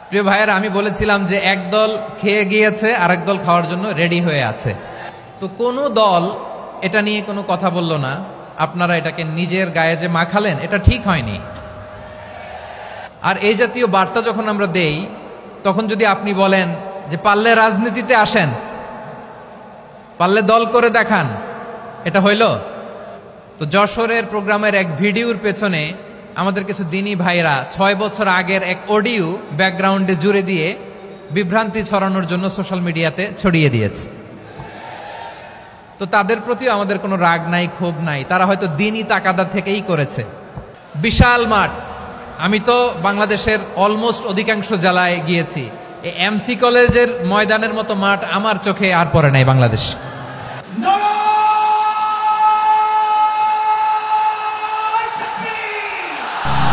প্রিয় ভাইয়েরা, আমি বলেছিলাম যে একদল খেয়ে গিয়েছে আর একদল খাওয়ার জন্য রেডি হয়ে আছে। তো কোনো দল এটা নিয়ে কোনো কথা বলল না। আপনারা এটাকে নিজের গায়ে যে মাখালেন, এটা ঠিক হয়নি। আর এই জাতীয় বার্তা যখন আমরা দেই, তখন যদি আপনি বলেন যে পারলে রাজনীতিতে আসেন, পারলে দল করে দেখান, এটা হইল? তো যশোরের প্রোগ্রামের এক ভিডিওর পেছনে আমাদের কিছু দিনী ভাইরা 6 বছর আগের এক অডিও ব্যাকগ্রাউন্ডে জুড়ে দিয়ে বিভ্রান্তি ছড়ানোর জন্য সোশ্যাল মিডিয়াতে ছড়িয়ে দিয়েছে। তো তাদের প্রতিও আমাদের কোনো রাগ নাই, ক্ষোভ নাই। তারা হয়তো দিনই তাকাদা থেকেই করেছে। বিশাল মাঠ, আমি তো বাংলাদেশের অলমোস্ট অধিকাংশ জেলায় গিয়েছি। এই এমসি কলেজের ময়দানের মতো মাঠ আমার চোখে আর পড়ে নাই বাংলাদেশ।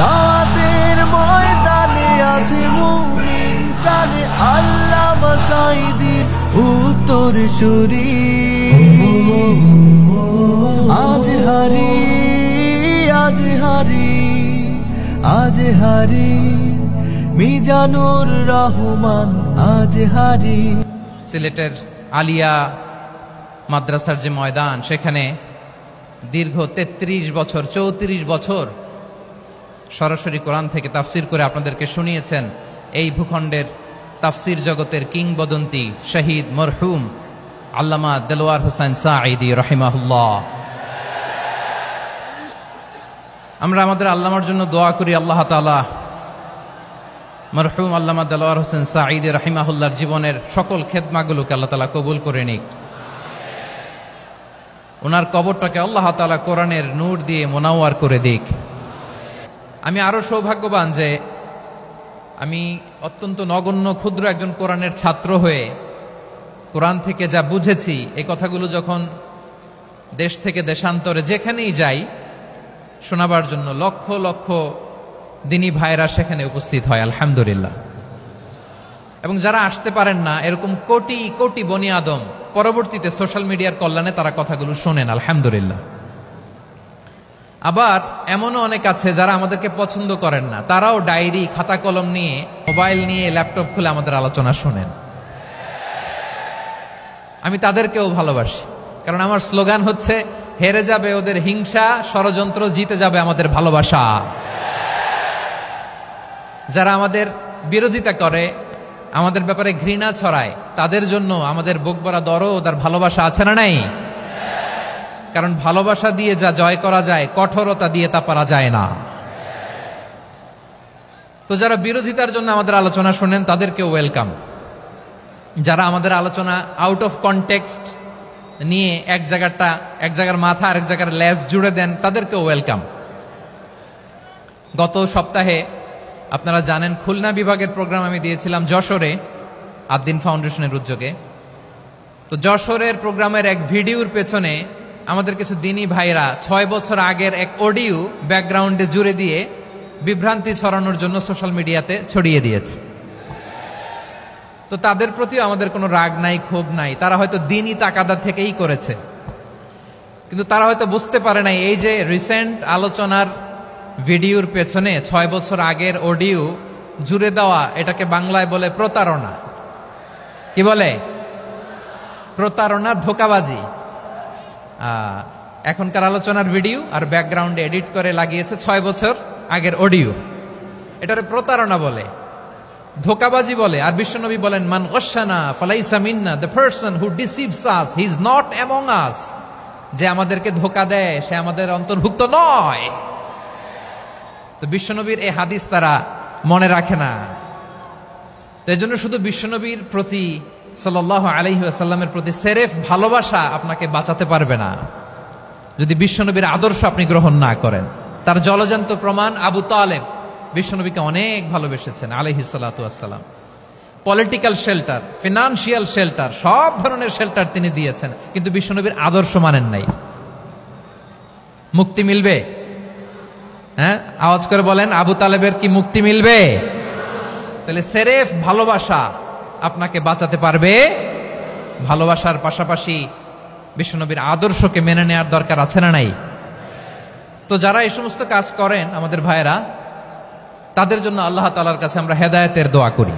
দাওয়াতের ময়দানে আছে মুমিন প্রাণে আল্লামা সাঈদীর উত্তরসূরি। আজ হারি আজ হারি আজ হারি মিজানুর রহমান আজ হারি। সিলেটের আলিয়া মাদ্রাসার যে ময়দান, সেখানে দীর্ঘ 33 বছর 34 বছর সরাসরি কোরআন থেকে তাফসির করে আপনাদেরকে শুনিয়েছেন এই ভূখণ্ডের তাফসির জগতের কিংবদন্তি শহীদ মরহুম আল্লামা দেলোয়ার হোসেন সাঈদী রাহিমাহুল্লাহ। আমরা আমাদের আল্লামার জন্য দোয়া করি, আল্লাহ তাআলা মরহুম আল্লামা দেলোয়ার হোসেন সাঈদী রাহিমাহুল্লাহর জীবনের সকল খেদমাগুলোকে আল্লাহ তাআলা কবুল করে নিক। ওনার কবরটাকে আল্লাহ তাআলা কোরআনের নূর দিয়ে মোনাওয়ার করে দিক। আমি আরো সৌভাগ্যবান যে আমি অত্যন্ত নগণ্য ক্ষুদ্র একজন কোরআনের ছাত্র হয়ে কোরআন থেকে যা বুঝেছি, এই কথাগুলো যখন দেশ থেকে দেশান্তরে যেখানেই যাই শোনাবার জন্য লক্ষ লক্ষ দিনী ভাইরা সেখানে উপস্থিত হয়, আলহামদুলিল্লাহ। এবং যারা আসতে পারেন না, এরকম কোটি কোটি বনি আদম পরবর্তীতে সোশ্যাল মিডিয়ার কল্যাণে তারা কথাগুলো শোনেন, আলহামদুলিল্লাহ। আবার এমনও অনেক আছে যারা আমাদেরকে পছন্দ করেন না, তারাও ডায়েরি খাতা কলম নিয়ে, মোবাইল নিয়ে, ল্যাপটপ খুলে আমাদের আলোচনা শোনেন। আমি তাদেরকেও ভালোবাসি, কারণ আমার স্লোগান হচ্ছে হেরে যাবে ওদের হিংসা, ষড়যন্ত্র, জিতে যাবে আমাদের ভালোবাসা। যারা আমাদের বিরোধিতা করে, আমাদের ব্যাপারে ঘৃণা ছড়ায়, তাদের জন্য আমাদের বুক ভরা দরদ আর ভালোবাসা আছে না নাই? কারণ ভালোবাসা দিয়ে যা জয় করা যায়, কঠোরতা দিয়ে তা পারা যায় না। তো যারা বিরোধিতার জন্য আমাদের আলোচনা শোনেন, তাদেরকেও ওয়েলকাম। যারা আমাদের আলোচনা আউট অফ কনটেক্সট নিয়ে এক জায়গার মাথা আর এক জায়গার লেজ জুড়ে দেন, তাদেরকেও ওয়েলকাম। গত সপ্তাহে আপনারা জানেন খুলনা বিভাগের প্রোগ্রাম আমি দিয়েছিলাম যশোরে আদ্দিন ফাউন্ডেশনের উদ্যোগে। তো যশোরের প্রোগ্রামের এক ভিডিওর পেছনে আমাদের কিছু দিনী ভাইরা 6 বছর আগের এক অডিও ব্যাকগ্রাউন্ডে জুড়ে দিয়ে বিভ্রান্তি ছড়ানোর জন্য সোশ্যাল মিডিয়াতে ছড়িয়ে দিয়েছে। তো তাদের প্রতিও আমাদের কোনো রাগ নাই, ক্ষোভ নাই। তারা হয়তো দিনই তাকাদা থেকেই করেছে, কিন্তু তারা হয়তো বুঝতে পারে নাই এই যে রিসেন্ট আলোচনার ভিডিওর পেছনে 6 বছর আগের অডিও জুড়ে দেওয়া, এটাকে বাংলায় বলে প্রতারণা। কি বলে? প্রতারণা, ধোঁকাবাজি। এখনকার আলোচনার ভিডিও আর ব্যাকগ্রাউন্ডে এডিট করে লাগিয়েছে 6 বছর আগের অডিও। এটারে প্রতারণা বলে, ধোঁকাবাজি বলে। আর বিশ্বনবী বলেন, মান গাশশানা ফালাইসা মিন্না, the person who deceives us he is not among us. যে আমাদেরকে ধোঁকা দেয়, সে আমাদের অন্তর্ভুক্ত নয়। তো বিশ্বনবীর এই হাদিস তারা মনে রাখে না। তো এই জন্য শুধু বিশ্বনবীর প্রতি সাল্লাল্লাহু আলাইহি ওয়াসাল্লামের প্রতি সেরেফ ভালোবাসা আপনাকে বাঁচাতে পারবে না যদি বিশ্বনবীর আদর্শ আপনি গ্রহণ না করেন। তার জলজান্ত প্রমাণ, আবু তালেব বিশ্বনবীকে অনেক ভালোবেসেছেন আলাইহিস সালাতু ওয়াসসালাম। পলিটিক্যাল শেল্টার, ফিনান্সিয়াল শেল্টার, সব ধরনের শেল্টার তিনি দিয়েছেন, কিন্তু বিশ্বনবীর আদর্শ মানেন নাই। মুক্তি মিলবে? হ্যাঁ, আওয়াজ করে বলেন, আবু তালেবের কি মুক্তি মিলবে? তাহলে সেরেফ ভালোবাসা আপনাকে বাঁচাতে পারবে। ভালোবাসার পাশাপাশি বিশ্বনবীর আদর্শকে মেনে নেওয়ার দরকার আছে না নাই? তো যারা এই সমস্ত কাজ করেন আমাদের ভাইয়েরা, তাদের জন্য আল্লাহ তাআলার কাছে আমরা হেদায়েতের দোয়া করি।